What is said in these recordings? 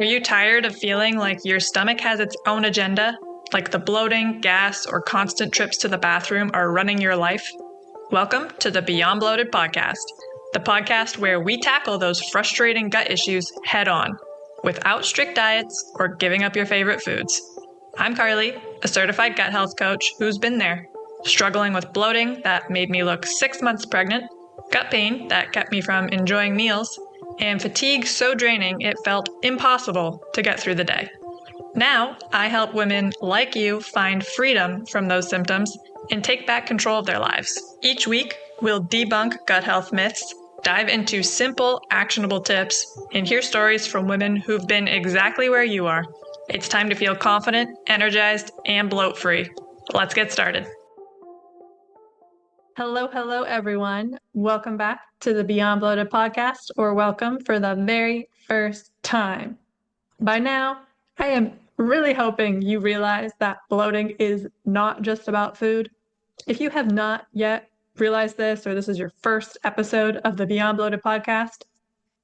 Are you tired of feeling like your stomach has its own agenda? Like the bloating, gas, or constant trips to the bathroom are running your life? Welcome to the Beyond Bloated podcast, the podcast where we tackle those frustrating gut issues head on, without strict diets or giving up your favorite foods. I'm Carly, a certified gut health coach who's been there, struggling with bloating that made me look 6 months pregnant, gut pain that kept me from enjoying meals, and fatigue so draining it felt impossible to get through the day. Now, I help women like you find freedom from those symptoms and take back control of their lives. Each week, we'll debunk gut health myths, dive into simple, actionable tips, and hear stories from women who've been exactly where you are. It's time to feel confident, energized, and bloat-free. Let's get started. Hello, everyone. Welcome back to the Beyond Bloated podcast, or welcome for the very first time. By now, I am really hoping you realize that bloating is not just about food. If you have not yet realized this, or this is your first episode of the Beyond Bloated podcast,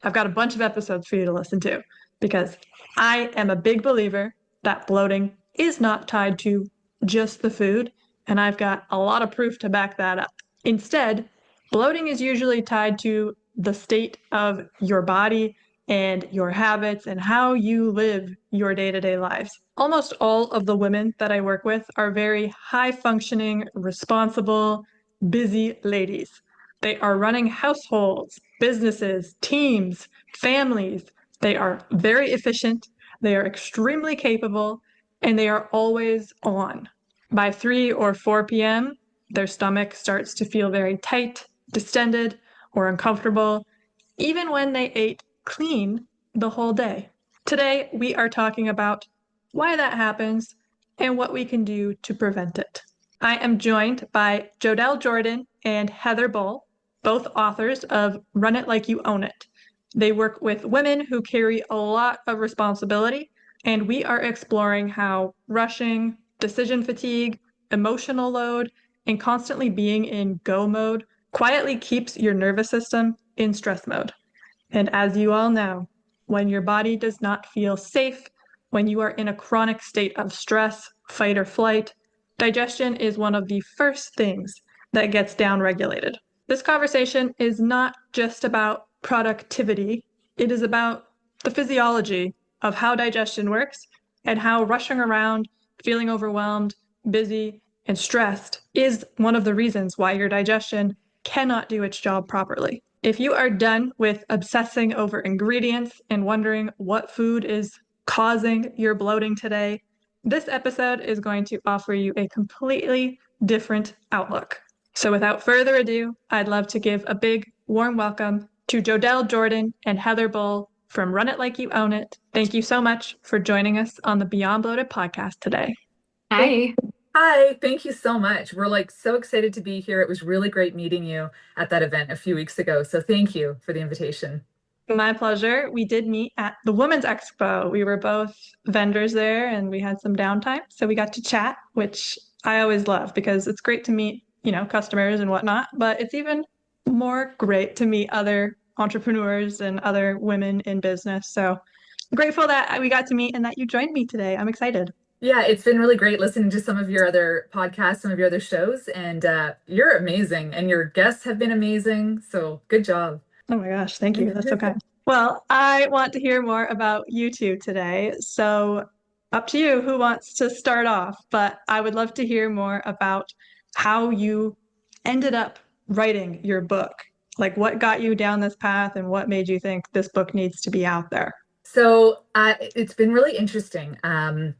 I've got a bunch of episodes for you to listen to, because I am a big believer that bloating is not tied to just the food, and I've got a lot of proof to back that up. Instead, bloating is usually tied to the state of your body and your habits and how you live your day-to-day lives. Almost all of the women that I work with are very high-functioning, responsible, busy ladies. They are running households, businesses, teams, families. They are very efficient, they are extremely capable, and they are always on. By 3 or 4 p.m., their stomach starts to feel very tight, distended, or uncomfortable, even when they ate clean the whole day. Today, we are talking about why that happens and what we can do to prevent it. I am joined by Jodell Jordan and Heather Bull, both authors of Run It Like You Own It. They work with women who carry a lot of responsibility, and we are exploring how rushing, decision fatigue, emotional load, and constantly being in go mode quietly keeps your nervous system in stress mode. And as you all know, when your body does not feel safe, when you are in a chronic state of stress, fight or flight, digestion is one of the first things that gets downregulated. This conversation is not just about productivity, it is about the physiology of how digestion works and how rushing around, feeling overwhelmed, busy, and stressed is one of the reasons why your digestion cannot do its job properly. If you are done with obsessing over ingredients and wondering what food is causing your bloating today, this episode is going to offer you a completely different outlook. So without further ado, I'd love to give a big warm welcome to Jodell Jordan and Heather Bull from Run It Like You Own It. Thank you so much for joining us on the Beyond Bloated podcast today. Hi. Hi, thank you so much. We're so excited to be here. It was really great meeting you at that event a few weeks ago. So thank you for the invitation. My pleasure. We did meet at the Women's Expo. We were both vendors there and we had some downtime. So we got to chat, which I always love because it's great to meet, customers and whatnot, but it's even more great to meet other entrepreneurs and other women in business. So I'm grateful that we got to meet and that you joined me today. I'm excited. Yeah, it's been really great listening to some of your other podcasts, some of your other shows, and you're amazing, and your guests have been amazing. So good job. Oh my gosh, thank you. That's so kind. Well, I want to hear more about you two today. So up to you who wants to start off, but I would love to hear more about how you ended up writing your book. Like what got you down this path and what made you think this book needs to be out there? So it's been really interesting. I'm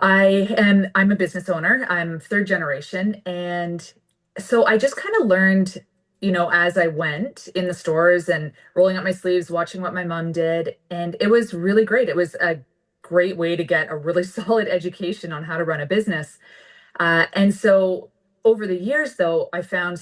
a business owner. I'm third generation. And so I just kind of learned, as I went in the stores and rolling up my sleeves, watching what my mom did. And it was really great. It was a great way to get a really solid education on how to run a business. And so over the years, though, I found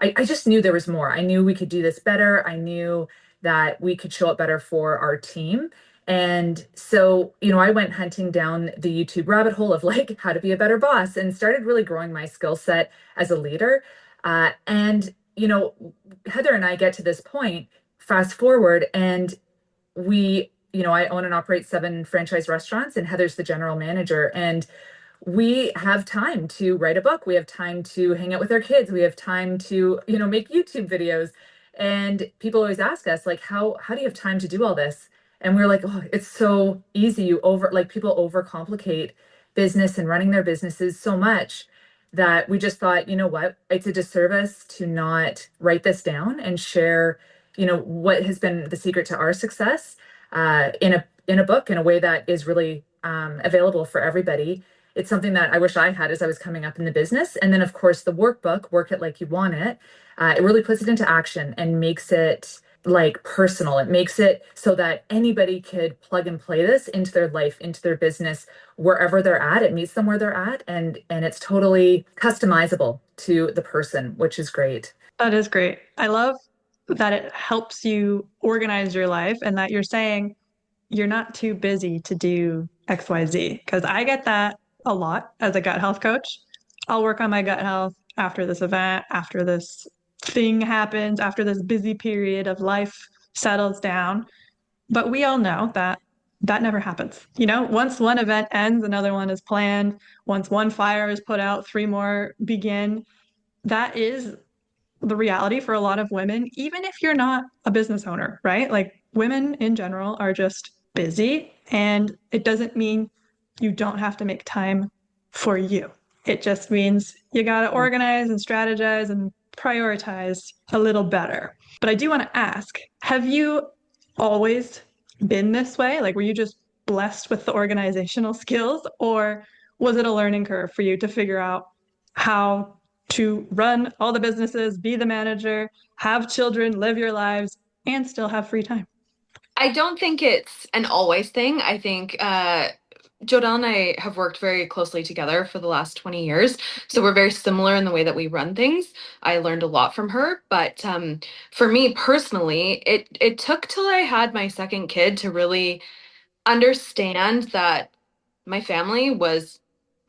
I just knew there was more. I knew we could do this better. I knew that we could show up better for our team. And so, I went hunting down the YouTube rabbit hole of how to be a better boss and started really growing my skill set as a leader. And Heather and I get to this point, fast forward, and we I own and operate 7 franchise restaurants, and Heather's the general manager. And we have time to write a book. We have time to hang out with our kids. We have time to, make YouTube videos. And people always ask us, like, how do you have time to do all this? And we're like, oh, it's so easy. People overcomplicate business and running their businesses so much that we just thought, you know what, it's a disservice to not write this down and share, what has been the secret to our success in a book in a way that is really available for everybody. It's something that I wish I had as I was coming up in the business. And then, of course, the workbook, Work It Like You Want It, it really puts it into action and makes it like personal. It makes it so that anybody could plug and play this into their life, into their business, wherever they're at. It meets them where they're at, and it's totally customizable to the person, which is great. That is great. I love that it helps you organize your life and that you're saying you're not too busy to do XYZ. Because I get that a lot as a gut health coach. I'll work on my gut health after this event, after this thing happens, after this busy period of life settles down. But we all know that that never happens. Once one event ends, another one is planned. Once one fire is put out, three more begin. That is the reality for a lot of women, even if you're not a business owner, right? Like women in general are just busy, and it doesn't mean you don't have to make time for you. It just means you got to organize and strategize and prioritize a little better. But I do want to ask, have you always been this way? Like, were you just blessed with the organizational skills, or was it a learning curve for you to figure out how to run all the businesses, be the manager, have children, live your lives, and still have free time? I don't think it's an always thing. I think Jodell and I have worked very closely together for the last 20 years. So we're very similar in the way that we run things. I learned a lot from her. But for me personally, it took till I had my second kid to really understand that my family was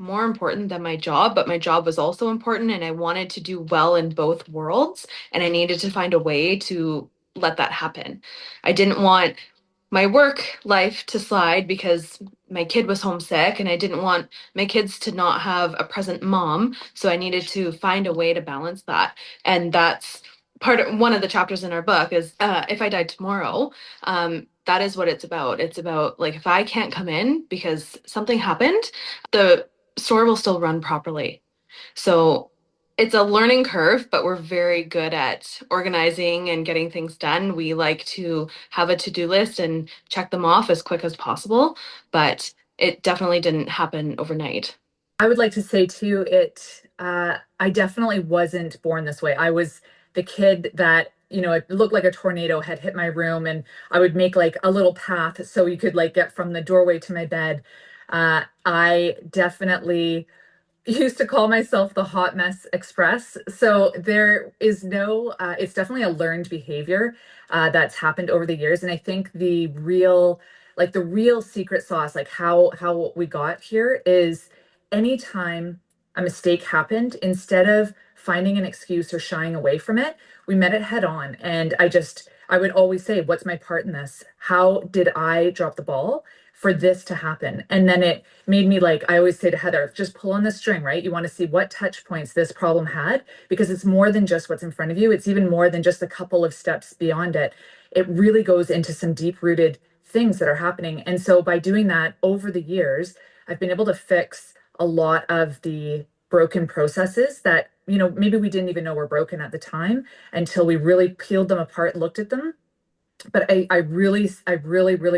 more important than my job, but my job was also important, and I wanted to do well in both worlds, and I needed to find a way to let that happen. I didn't want my work life to slide because my kid was homesick, and I didn't want my kids to not have a present mom, so I needed to find a way to balance that. And that's one of the chapters in our book is if I died tomorrow, that is what it's about. It's about, like, if I can't come in because something happened, the store will still run properly. So it's a learning curve, but we're very good at organizing and getting things done. We like to have a to-do list and check them off as quick as possible, but it definitely didn't happen overnight. I would like to say too, I definitely wasn't born this way. I was the kid that, it looked like a tornado had hit my room, and I would make like a little path so you could like get from the doorway to my bed. I definitely used to call myself the hot mess express. So there is it's definitely a learned behavior that's happened over the years. And I think the real secret sauce, like how we got here, is anytime a mistake happened, instead of finding an excuse or shying away from it, we met it head on. And I would always say, what's my part in this? How did I drop the ball for this to happen? And then it made me, like, I always say to Heather, just pull on the string, right? You want to see what touch points this problem had, because it's more than just what's in front of you. It's even more than just a couple of steps beyond it. It really goes into some deep rooted things that are happening. And so by doing that over the years, I've been able to fix a lot of the broken processes that, maybe we didn't even know were broken at the time until we really peeled them apart, looked at them. But I really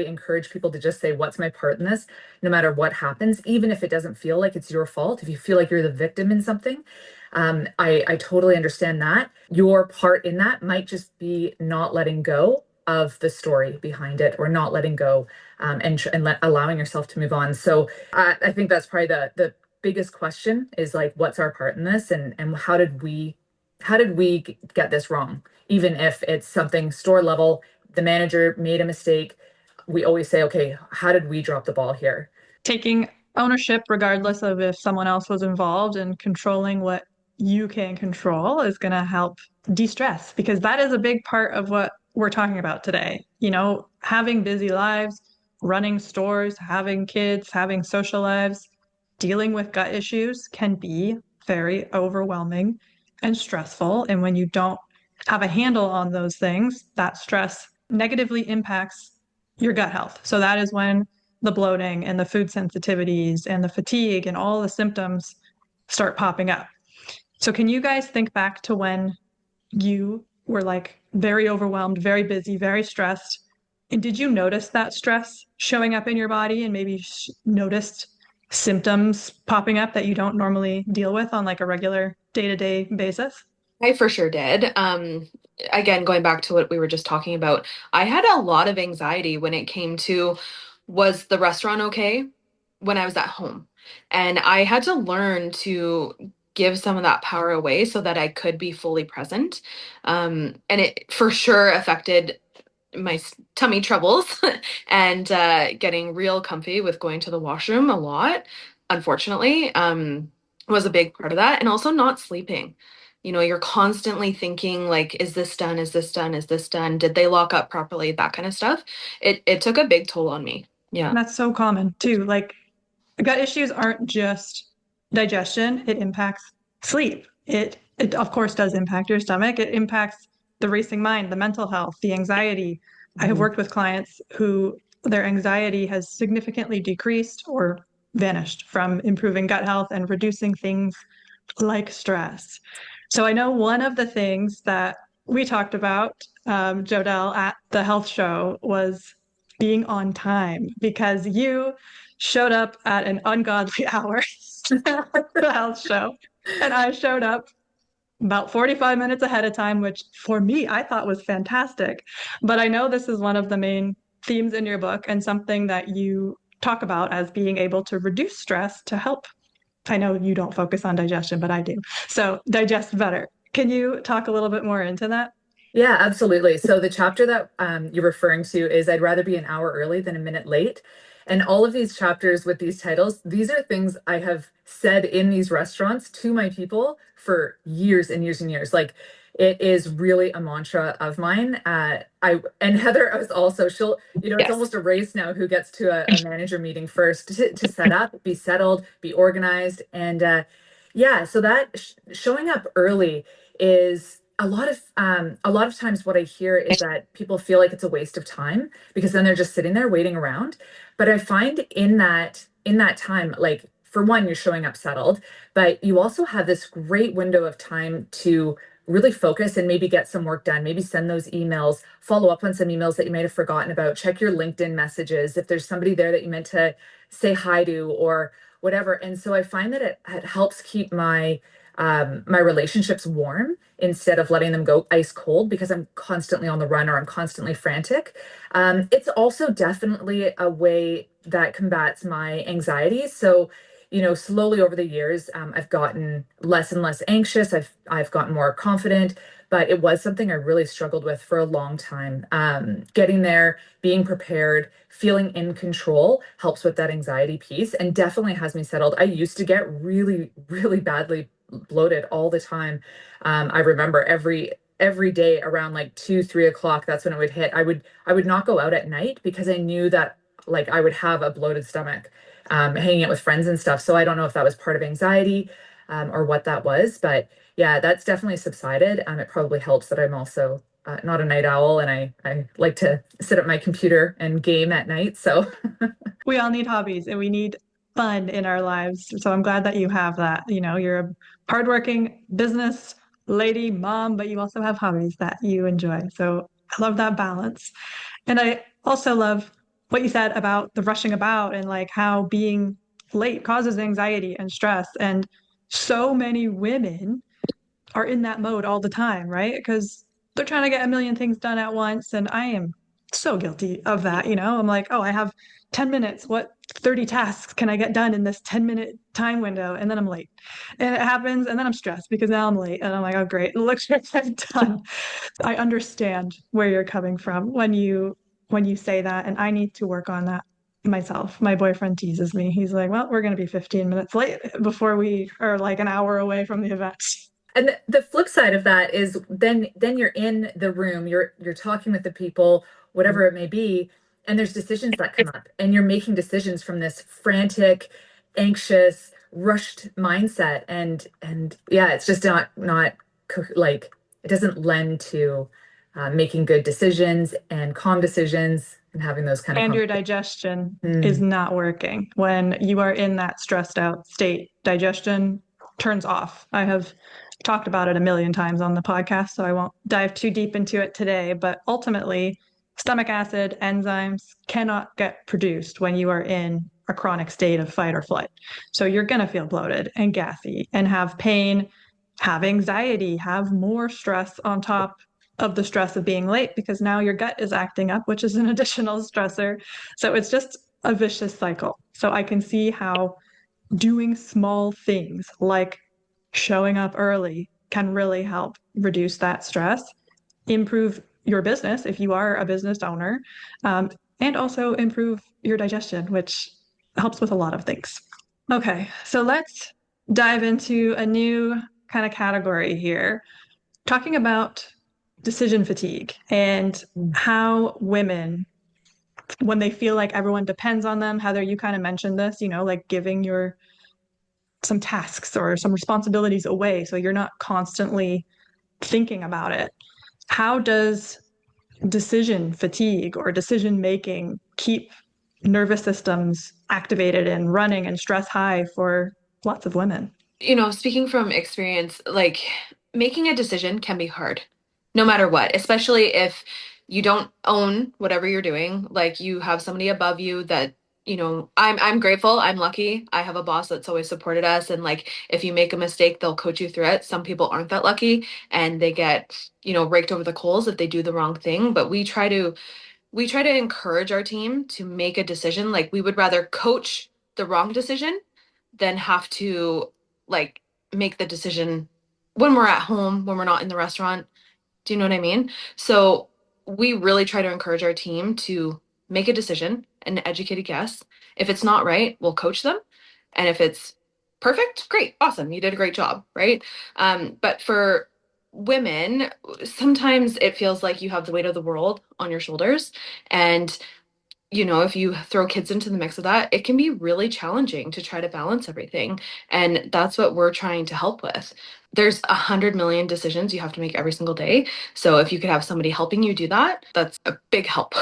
encourage people to just say, what's my part in this? No matter what happens, even if it doesn't feel like it's your fault, if you feel like you're the victim in something, I totally understand that. Your part in that might just be not letting go of the story behind it, or not letting go, and allowing yourself to move on. So I think that's probably the biggest question is, like, what's our part in this, and how did we get this wrong? Even if it's something store level, the manager made a mistake, we always say, okay, how did we drop the ball here? Taking ownership, regardless of if someone else was involved, and controlling what you can control is going to help de-stress, because that is a big part of what we're talking about today. Having busy lives, running stores, having kids, having social lives, dealing with gut issues can be very overwhelming and stressful. And when you don't have a handle on those things, that stress negatively impacts your gut health. So that is when the bloating and the food sensitivities and the fatigue and all the symptoms start popping up. So can you guys think back to when you were like very overwhelmed, very busy, very stressed? And did you notice that stress showing up in your body and maybe noticed symptoms popping up that you don't normally deal with on like a regular day-to-day basis? I for sure did. Again, going back to what we were just talking about, I had a lot of anxiety when it came to, was the restaurant okay when I was at home? And I had to learn to give some of that power away so that I could be fully present. And it for sure affected my tummy troubles and getting real comfy with going to the washroom a lot, unfortunately, was a big part of that. And also not sleeping. You know, you're constantly thinking like, is this done? Is this done? Is this done? Did they lock up properly? That kind of stuff. It took a big toll on me. Yeah. And that's so common too. Like gut issues aren't just digestion, it impacts sleep. It of course does impact your stomach. It impacts the racing mind, the mental health, the anxiety. I have Mhm. worked with clients who their anxiety has significantly decreased or vanished from improving gut health and reducing things like stress. So I know one of the things that we talked about, Jodell, at the health show was being on time because you showed up at an ungodly hour at the health show. And I showed up about 45 minutes ahead of time, which for me, I thought was fantastic. But I know this is one of the main themes in your book and something that you talk about as being able to reduce stress to help. I know you don't focus on digestion, but I do. So digest better. Can you talk a little bit more into that? Yeah, absolutely. So the chapter that you're referring to is I'd rather be an hour early than a minute late. And all of these chapters with these titles, these are things I have said in these restaurants to my people for years and years and years. Like it is really a mantra of mine. I and Heather was also she'll it's Yes. almost a race now who gets to a manager meeting first to set up, be settled, be organized, and yeah. So that showing up early is a lot of times what I hear is that people feel like it's a waste of time because then they're just sitting there waiting around. But I find in that time, like for one, you're showing up settled, but you also have this great window of time to really focus and maybe get some work done, maybe send those emails, follow up on some emails that you might have forgotten about, check your LinkedIn messages if there's somebody there that you meant to say hi to or whatever. And so I find that it helps keep my relationships warm instead of letting them go ice cold because I'm constantly on the run or I'm constantly frantic. It's also definitely a way that combats my anxiety. So, slowly over the years, I've gotten less and less anxious. I've gotten more confident, but it was something I really struggled with for a long time. Getting there, being prepared, feeling in control helps with that anxiety piece and definitely has me settled. I used to get really, really badly bloated all the time. I remember every day around like 2, 3 o'clock, that's when it would hit. I would not go out at night because I knew that like I would have a bloated stomach, hanging out with friends and stuff. So I don't know if that was part of anxiety, or what that was, but yeah, that's definitely subsided. It probably helps that I'm also not a night owl and I like to sit at my computer and game at night. So We all need hobbies and we need fun in our lives. So I'm glad that you have that. You know, you're a hardworking business lady, mom, but you also have hobbies that you enjoy. So I love that balance. And I also love what you said about the rushing about and like how being late causes anxiety and stress. And so many women are in that mode all the time, right? Because they're trying to get a million things done at once. And I am so guilty of that. You know, I'm like, oh, I have 10 minutes. What 30 tasks can I get done in this 10-minute time window? And then I'm late. And it happens. And then I'm stressed because now I'm late. And I'm like, oh, great. It looks like I've done. I understand where you're coming from when you say that. And I need to work on that myself. My boyfriend teases me. He's like, well, we're going to be 15 minutes late before we are like an hour away from the event. and the flip side of that is then you're in the room, you're talking with the people, whatever it may be, and there's decisions that come up, and you're making decisions from this frantic, anxious, rushed mindset, and yeah, it's just not like it doesn't lend to making good decisions and calm decisions and having those kind of And your conversations. digestion is Mm, not working when you are in that stressed out state. Digestion turns off. I have talked about it a million times on the podcast, so I won't dive too deep into it today. But ultimately, stomach acid enzymes cannot get produced when you are in a chronic state of fight or flight. So you're going to feel bloated and gassy and have pain, have anxiety, have more stress on top of the stress of being late because now your gut is acting up, which is an additional stressor. So it's just a vicious cycle. So I can see how doing small things like showing up early can really help reduce that stress, improve your business if you are a business owner, um, and also improve your digestion, which helps with a lot of things. Okay, so let's dive into a new kind of category here, talking about decision fatigue and mm, how women, when they feel like everyone depends on them, Heather, you kind of mentioned this, like giving your some tasks or some responsibilities away so you're not constantly thinking about it. How does decision fatigue or decision making keep nervous systems activated and running and stress high for lots of women? Speaking from experience, like making a decision can be hard, no matter what, especially if you don't own whatever you're doing. Like you have somebody above you that, I'm grateful, I'm lucky. I have a boss that's always supported us. And like if you make a mistake, they'll coach you through it. Some people aren't that lucky and they get, raked over the coals if they do the wrong thing. But we try to encourage our team to make a decision. Like we would rather coach the wrong decision than have to like make the decision when we're at home, when we're not in the restaurant. Do you know what I mean? So we really try to encourage our team to make a decision and educate a guess. If it's not right, we'll coach them. And if it's perfect, great, awesome, you did a great job, right? But for women, sometimes it feels like you have the weight of the world on your shoulders. And if you throw kids into the mix of that, it can be really challenging to try to balance everything. And that's what we're trying to help with. There's 100 million decisions you have to make every single day. So if you could have somebody helping you do that, that's a big help.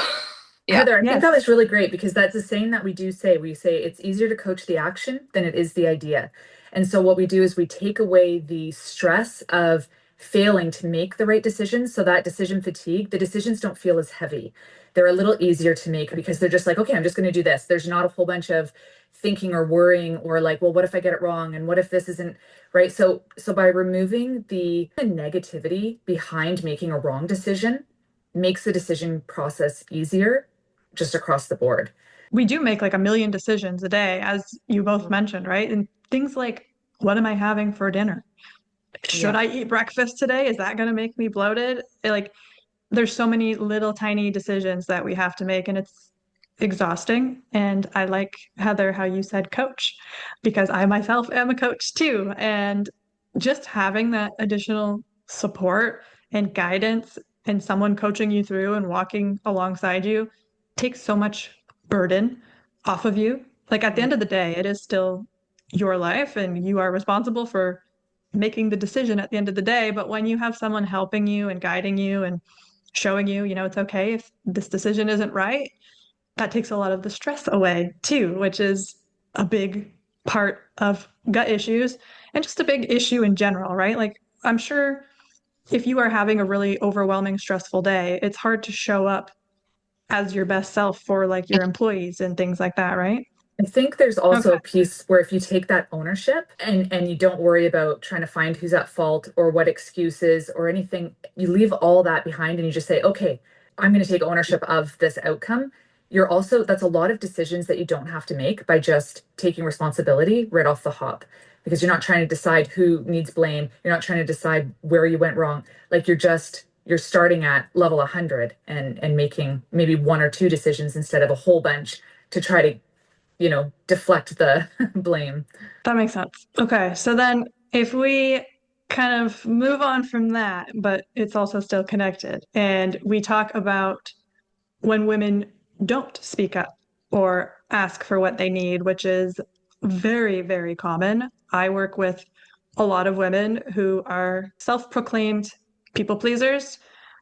Yeah. Heather, I think that Yes. was really great because that's a saying that we do say. We say it's easier to coach the action than it is the idea. And so what we do is we take away the stress of failing to make the right decisions. So that decision fatigue, the decisions don't feel as heavy. They're a little easier to make because they're just like, okay, I'm just going to do this. There's not a whole bunch of thinking or worrying or like, well, what if I get it wrong? And what if this isn't right? So by removing the negativity behind making a wrong decision makes the decision process easier just across the board. We do make like a million decisions a day, as you both mentioned, right? And things like, what am I having for dinner? Should Yeah. I eat breakfast today? Is that going to make me bloated? Like, there's so many little tiny decisions that we have to make, and it's exhausting. And I like, Heather, how you said coach, because I myself am a coach too. And just having that additional support and guidance and someone coaching you through and walking alongside you takes so much burden off of you. Like at the end of the day, it is still your life and you are responsible for making the decision at the end of the day. But when you have someone helping you and guiding you and showing you, it's okay if this decision isn't right, that takes a lot of the stress away too, which is a big part of gut issues and just a big issue in general, right? Like, I'm sure if you are having a really overwhelming, stressful day, it's hard to show up as your best self for like your employees and things like that, right? I think there's also Okay. a piece where if you take that ownership and you don't worry about trying to find who's at fault or what excuses or anything, you leave all that behind and you just say, okay, I'm going to take ownership of this outcome. That's a lot of decisions that you don't have to make by just taking responsibility right off the hop because you're not trying to decide who needs blame. You're not trying to decide where you went wrong. Like you're starting at level 100 and making maybe one or two decisions instead of a whole bunch to try to deflect the blame. That makes sense. Okay. So then if we kind of move on from that, but it's also still connected, and we talk about when women don't speak up or ask for what they need, which is very, very common. I work with a lot of women who are self-proclaimed people pleasers.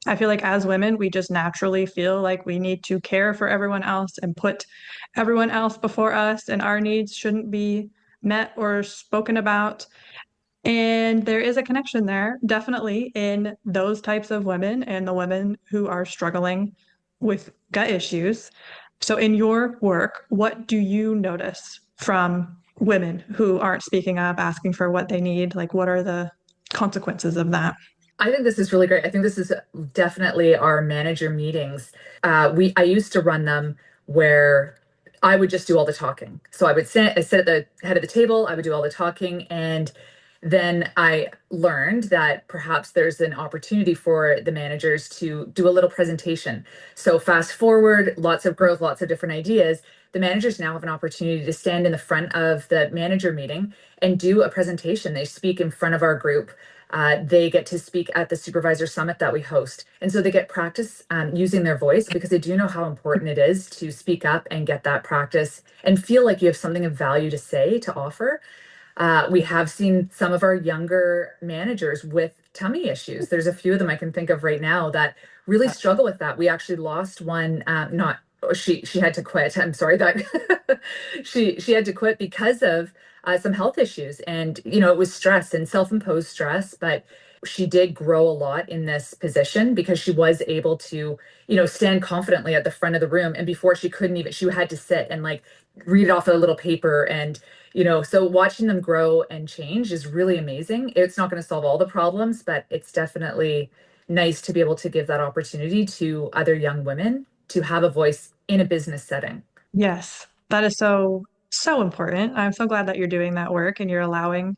I feel like as women, we just naturally feel like we need to care for everyone else and put everyone else before us, and our needs shouldn't be met or spoken about. And there is a connection there, definitely, in those types of women and the women who are struggling with gut issues. So, in your work, what do you notice from women who aren't speaking up, asking for what they need? Like, what are the consequences of that? I think this is really great. I think this is definitely our manager meetings. I used to run them where I would just do all the talking. So I sit at the head of the table, I would do all the talking, and then I learned that perhaps there's an opportunity for the managers to do a little presentation. So fast forward, lots of growth, lots of different ideas. The managers now have an opportunity to stand in the front of the manager meeting and do a presentation. They speak in front of our group. They get to speak at the supervisor summit that we host. And so they get practice using their voice because they do know how important it is to speak up and get that practice and feel like you have something of value to say, to offer. We have seen some of our younger managers with tummy issues. There's a few of them I can think of right now that really struggle with that. We actually lost one, not she had to quit. I'm sorry that she had to quit because of some health issues, and it was stress and self-imposed stress, but she did grow a lot in this position because she was able to stand confidently at the front of the room, and before she had to sit and like read it off a little paper, and so watching them grow and change is really amazing. It's not going to solve all the problems, but it's definitely nice to be able to give that opportunity to other young women to have a voice in a business setting. Yes, that is so, so important. I'm so glad that you're doing that work and you're allowing,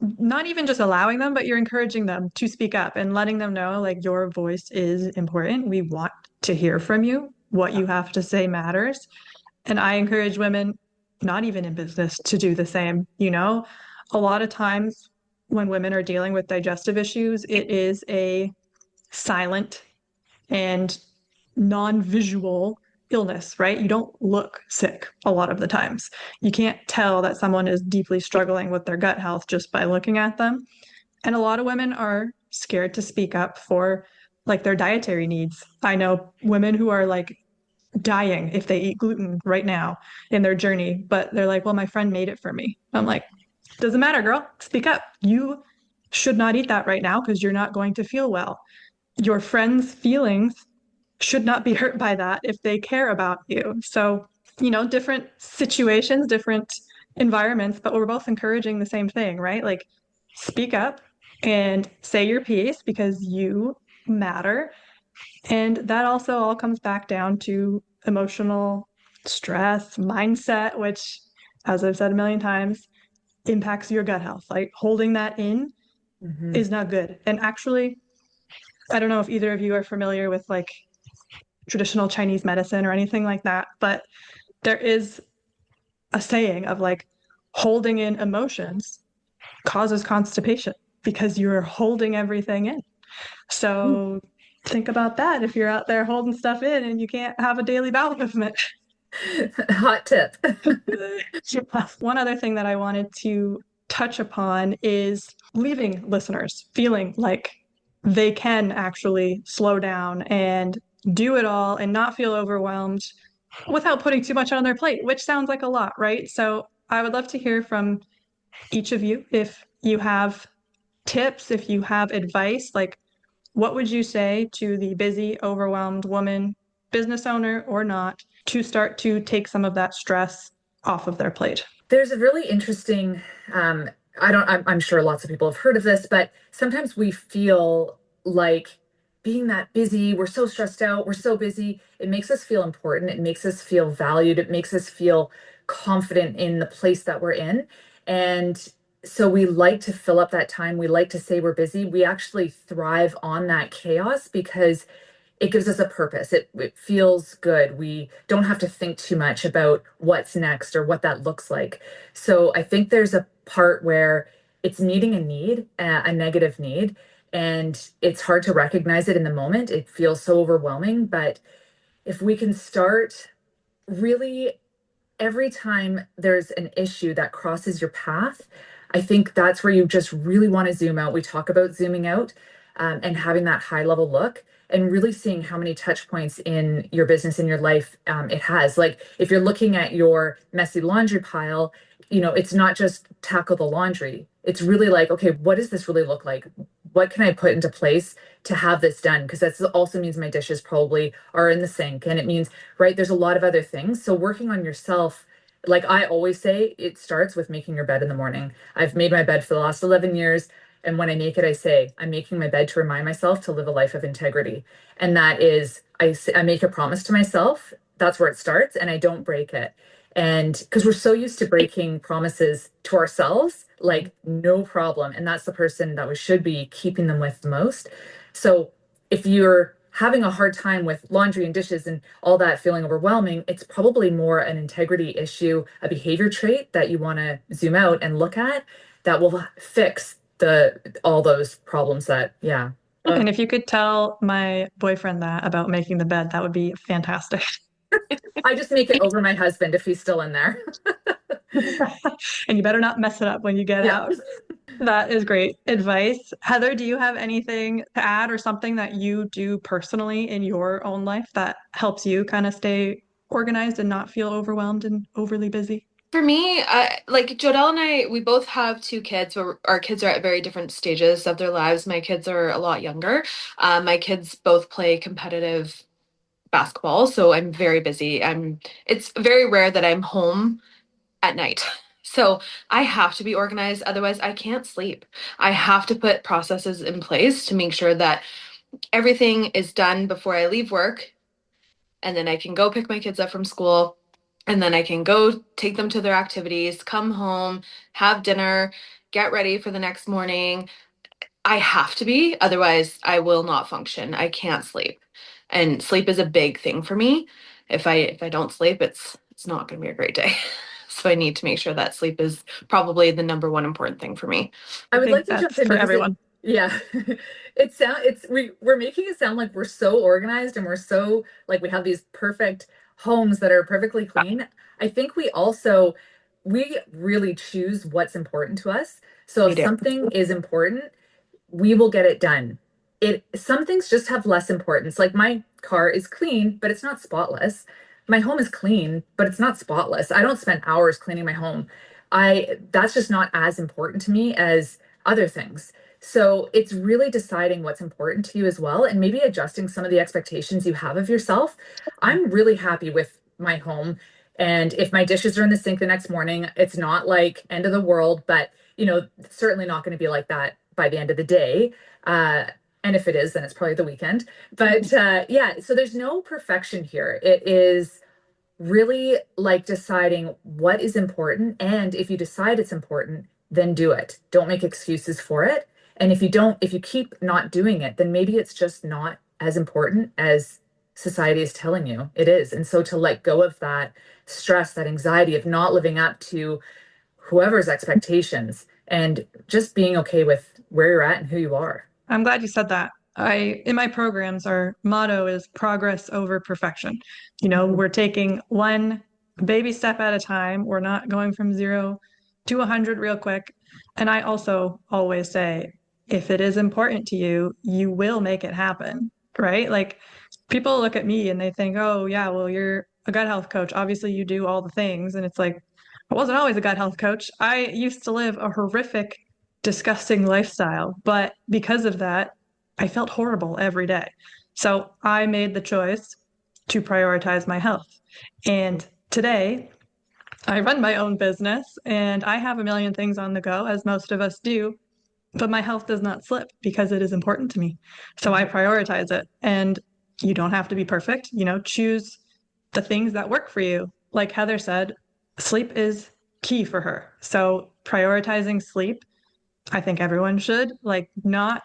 not even just allowing them, but you're encouraging them to speak up and letting them know like your voice is important. We want to hear from you. What you have to say matters. And I encourage women, not even in business, to do the same. A lot of times when women are dealing with digestive issues, it is a silent and non-visual illness, right? You don't look sick a lot of the times. You can't tell that someone is deeply struggling with their gut health just by looking at them. And a lot of women are scared to speak up for like their dietary needs. I know women who are like dying if they eat gluten right now in their journey, but they're like, well, my friend made it for me. I'm like, doesn't matter, girl, speak up. You should not eat that right now because you're not going to feel well. Your friend's feelings should not be hurt by that if they care about you. So, different situations, different environments, but we're both encouraging the same thing, right? Like, speak up and say your piece because you matter. And that also all comes back down to emotional stress, mindset, which, as I've said a million times, impacts your gut health. Like, holding that in Mhm. is not good. And actually, I don't know if either of you are familiar with like traditional Chinese medicine or anything like that, but there is a saying of like holding in emotions causes constipation because you're holding everything in. So think about that if you're out there holding stuff in and you can't have a daily bowel movement. Hot tip. One other thing that I wanted to touch upon is leaving listeners feeling like they can actually slow down and do it all and not feel overwhelmed without putting too much on their plate, which sounds like a lot, right? So I would love to hear from each of you if you have tips, if you have advice, like what would you say to the busy, overwhelmed woman, business owner or not, to start to take some of that stress off of their plate? There's a really interesting, I'm sure lots of people have heard of this, but sometimes we feel like being that busy, we're so stressed out, we're so busy, it makes us feel important, it makes us feel valued, it makes us feel confident in the place that we're in. And so we like to fill up that time. We like to say we're busy. We actually thrive on that chaos because it gives us a purpose. It feels good. We don't have to think too much about what's next or what that looks like. So I think there's a part where it's meeting a need, a negative need, and it's hard to recognize it in the moment. It feels so overwhelming, but if we can start really every time there's an issue that crosses your path, I think that's where you just really want to zoom out. We talk about zooming out and having that high level look and really seeing how many touch points in your business, in your life it has. Like if you're looking at your messy laundry pile, it's not just tackle the laundry. It's really like, okay, what does this really look like? What can I put into place to have this done? Because that also means my dishes probably are in the sink. And it means, right, there's a lot of other things. So working on yourself, like I always say, it starts with making your bed in the morning. I've made my bed for the last 11 years. And when I make it, I say, I'm making my bed to remind myself to live a life of integrity. And that is, I make a promise to myself. That's where it starts. And I don't break it. And because we're so used to breaking promises to ourselves, like no problem. And that's the person that we should be keeping them with the most. So if you're having a hard time with laundry and dishes and all that feeling overwhelming, it's probably more an integrity issue, a behavior trait that you want to zoom out and look at that will fix the all those problems that, yeah. And if you could tell my boyfriend that about making the bed, that would be fantastic. I just make it over my husband if he's still in there. And you better not mess it up when you get Yeah. out. That is great advice. Heather, do you have anything to add or something that you do personally in your own life that helps you kind of stay organized and not feel overwhelmed and overly busy? For me, like Jodell and I, we both have two kids, but our kids are at very different stages of their lives. My kids are a lot younger. My kids both play competitive basketball, so I'm very busy. It's very rare that I'm home at night. So I have to be organized, otherwise I can't sleep. I have to put processes in place to make sure that everything is done before I leave work, and then I can go pick my kids up from school, and then I can go take them to their activities, come home, have dinner, get ready for the next morning. I have to be, otherwise I will not function. I can't sleep. And sleep is a big thing for me. If I don't sleep, it's not going to be a great day. So I need to make sure that sleep is probably the number one important thing for me. I I would like think to jump that's in for because everyone. yeah, we're making it sound like we're so organized and we're so like we have these perfect homes that are perfectly clean. I think we really choose what's important to us. So We if do. something is important, we will get it done. Some things just have less importance. Like my car is clean, but it's not spotless. My home is clean, but it's not spotless. I don't spend hours cleaning my home. I That's just not as important to me as other things. So it's really deciding what's important to you as well and maybe adjusting some of the expectations you have of yourself. I'm really happy with my home. And if my dishes are in the sink the next morning, it's not like end of the world, but certainly not going to be like that by the end of the day. Uh, and if it is, then it's probably the weekend. But yeah, so there's no perfection here. It is really like deciding what is important. And if you decide it's important, then do it. Don't make excuses for it. And if you keep not doing it, then maybe it's just not as important as society is telling you it is. And so to let go of that stress, that anxiety of not living up to whoever's expectations and just being okay with where you're at and who you are. I'm glad you said that. In my programs, our motto is progress over perfection. We're taking one baby step at a time. We're not going from 0 to 100 real quick. And I also always say, if it is important to you, you will make it happen, right? Like people look at me and they think, oh, yeah, well, you're a gut health coach. Obviously, you do all the things. And it's like, I wasn't always a gut health coach. I used to live a horrific, disgusting lifestyle. But because of that, I felt horrible every day. So I made the choice to prioritize my health. And today, I run my own business and I have a million things on the go, as most of us do, but my health does not slip because it is important to me. So I prioritize it. And you don't have to be perfect, choose the things that work for you. Like Heather said, sleep is key for her. So prioritizing sleep, I think everyone should, like not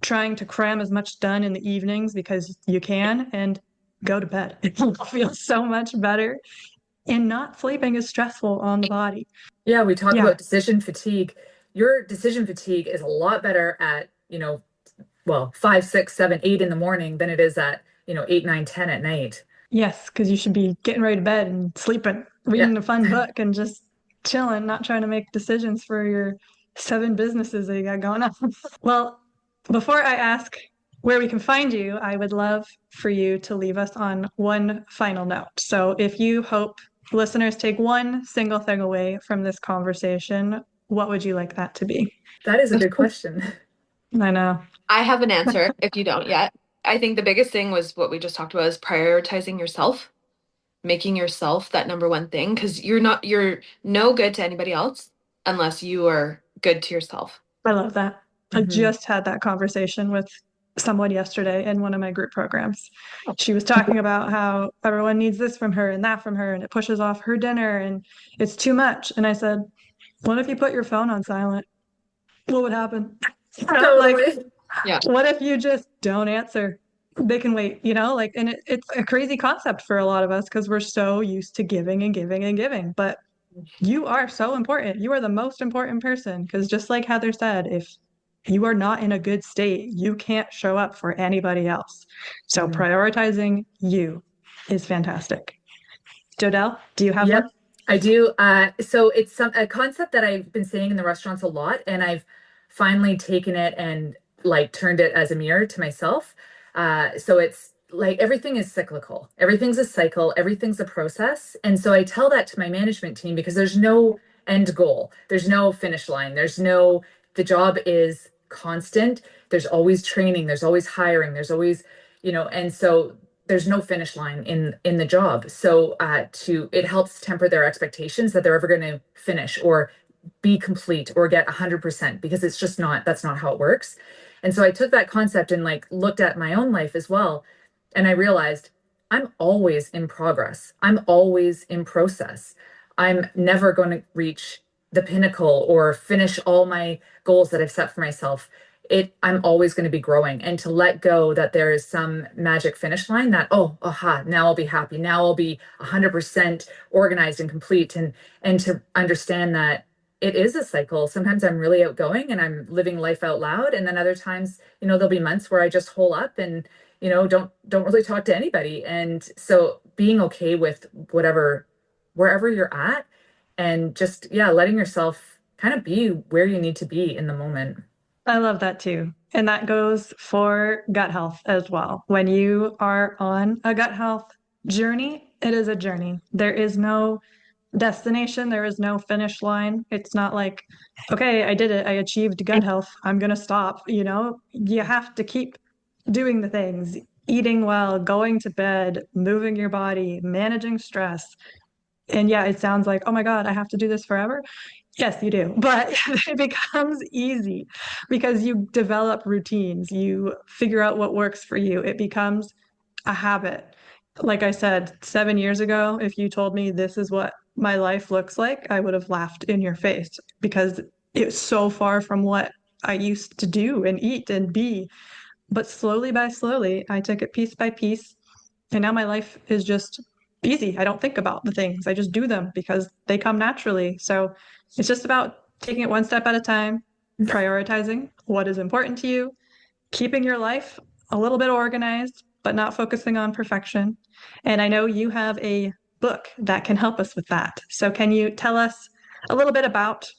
trying to cram as much done in the evenings because you can and go to bed. It will feel so much better. And not sleeping is stressful on the body. Yeah, we talk Yeah, about decision fatigue. Your decision fatigue is a lot better at, well, 5, 6, 7, 8 in the morning than it is at, 8, 9, 10 at night. Yes, because you should be getting ready to bed and sleeping, Yeah. reading a fun book and just chilling, not trying to make decisions for your 7 businesses that you got going on. Well, before I ask where we can find you, I would love for you to leave us on one final note. So if you hope listeners take one single thing away from this conversation, what would you like that to be? That is a good question. I know. I have an answer if you don't yet. I think the biggest thing was what we just talked about is prioritizing yourself, making yourself that number one thing, because you're no good to anybody else unless you are good to yourself. I love that. I Mhm. just had that conversation with someone yesterday in one of my group programs. She was talking about how everyone needs this from her and that from her, and it pushes off her dinner and it's too much. And I said, what if you put your phone on silent? What would happen? Like, Totally. Yeah. what if you just don't answer? They can wait, like, and it's a crazy concept for a lot of us because we're so used to giving and giving and giving. But you are so important. You are the most important person because just like Heather said, if you are not in a good state, you can't show up for anybody else. So Mhm. prioritizing you is fantastic. Jodell, do you have one? Yep, I do. So it's a concept that I've been saying in the restaurants a lot, and I've finally taken it and like turned it as a mirror to myself. So it's like everything is cyclical. Everything's a cycle, everything's a process. And so I tell that to my management team because there's no end goal. There's no finish line. The job is constant. There's always training, there's always hiring, there's always, and so there's no finish line in the job. So to it helps temper their expectations that they're ever going to finish or be complete or get 100% because it's just not that's not how it works. And so I took that concept and like looked at my own life as well, and I realized I'm always in progress. I'm always in process. I'm never going to reach the pinnacle or finish all my goals that I've set for myself. I'm always going to be growing, and to let go that there is some magic finish line that, oh, aha, now I'll be happy, now I'll be 100% organized and complete, and to understand that it is a cycle. Sometimes I'm really outgoing and I'm living life out loud, and then other times, there'll be months where I just hole up and don't really talk to anybody. And so being okay with wherever you're at, and just, yeah, letting yourself kind of be where you need to be in the moment. I love that too. And that goes for gut health as well. When you are on a gut health journey, it is a journey. There is no destination, there is no finish line. It's not like, okay, I did it, I achieved gut health, I'm going to stop. You have to keep doing the things, eating well, going to bed, moving your body, managing stress. And yeah, it sounds like, oh my God, I have to do this forever. Yes, you do. But it becomes easy because you develop routines, you figure out what works for you. It becomes a habit. Like I said, 7 years ago, if you told me this is what my life looks like, I would have laughed in your face because it's so far from what I used to do and eat and be. But slowly by slowly, I took it piece by piece. And now my life is just easy. I don't think about the things, I just do them because they come naturally. So it's just about taking it one step at a time, prioritizing what is important to you, keeping your life a little bit organized, but not focusing on perfection. And I know you have a book that can help us with that. So can you tell us a little bit about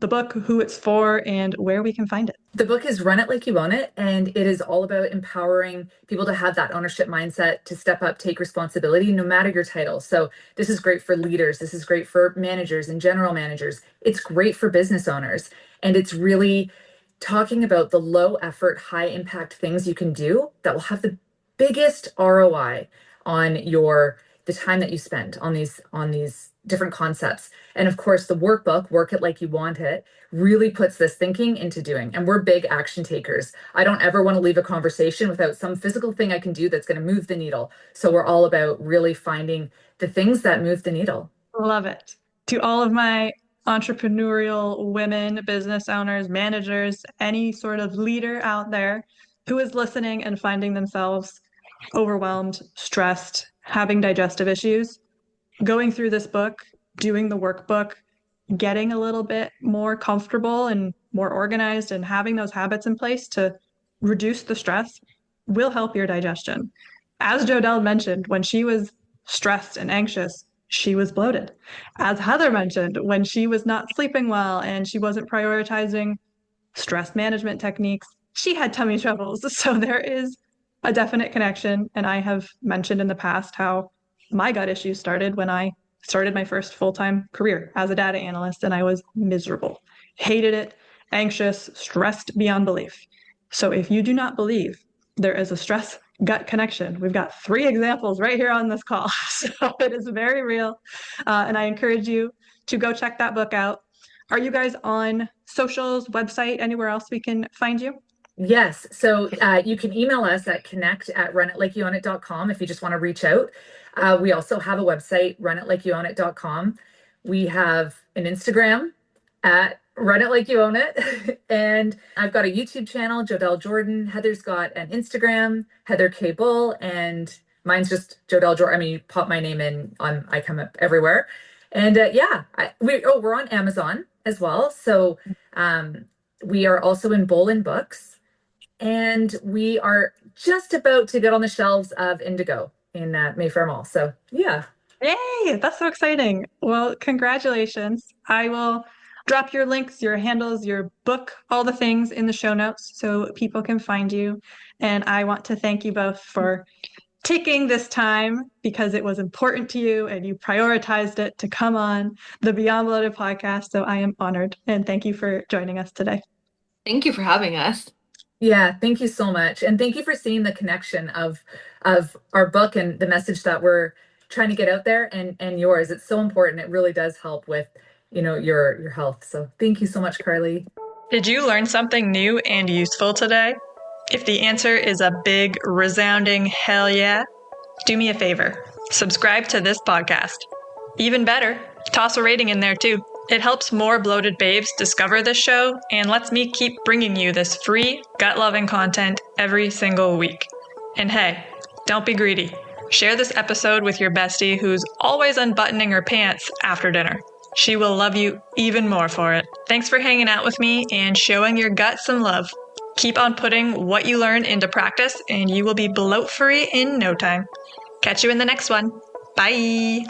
the book, who it's for, and where we can find it? The book is Run It Like You Own It, and it is all about empowering people to have that ownership mindset, to step up, take responsibility, no matter your title. So this is great for leaders. This is great for managers and general managers. It's great for business owners. And it's really talking about the low effort, high impact things you can do that will have the biggest ROI on the time that you spend on these different concepts. And of course, the workbook, Work It Like You Want It, really puts this thinking into doing. And we're big action takers. I don't ever want to leave a conversation without some physical thing I can do that's going to move the needle. So we're all about really finding the things that move the needle. Love it. To all of my entrepreneurial women, business owners, managers, any sort of leader out there who is listening and finding themselves overwhelmed, stressed, having digestive issues, going through this book, doing the workbook, getting a little bit more comfortable and more organized and having those habits in place to reduce the stress will help your digestion. As Jodelle mentioned, when she was stressed and anxious, she was bloated. As Heather mentioned, when she was not sleeping well and she wasn't prioritizing stress management techniques, she had tummy troubles. So there is a definite connection. And I have mentioned in the past how my gut issues started when I started my first full-time career as a data analyst, and I was miserable, hated it, anxious, stressed beyond belief. So if you do not believe there is a stress gut connection, we've got 3 examples right here on this call. So it is very real. And I encourage you to go check that book out. Are you guys on socials, website, anywhere else we can find you? Yes. So you can email us at connect@runitlikeyownit.com if you just want to reach out. We also have a website, runitlikeyownit.com. We have an Instagram at runitlikeyownit. And I've got a YouTube channel, Jodell Jordan. Heather's got an Instagram, Heather K. Bull, and mine's just Jodell Jordan. I mean, you pop my name in, I come up everywhere. And we're on Amazon as well. So we are also in Bolin Books. And we are just about to get on the shelves of Indigo in Mayfair Mall. So, yeah. Yay, that's so exciting. Well, congratulations. I will drop your links, your handles, your book, all the things in the show notes so people can find you. And I want to thank you both for taking this time because it was important to you and you prioritized it to come on the Beyond Bloated podcast. So I am honored and thank you for joining us today. Thank you for having us. Yeah, thank you so much. And thank you for seeing the connection of our book and the message that we're trying to get out there and yours. It's so important. It really does help with, your health. So thank you so much, Carly. Did you learn something new and useful today? If the answer is a big, resounding hell yeah, do me a favor. Subscribe to this podcast. Even better, toss a rating in there too. It helps more bloated babes discover this show and lets me keep bringing you this free, gut-loving content every single week. And hey, don't be greedy. Share this episode with your bestie who's always unbuttoning her pants after dinner. She will love you even more for it. Thanks for hanging out with me and showing your gut some love. Keep on putting what you learn into practice and you will be bloat-free in no time. Catch you in the next one. Bye!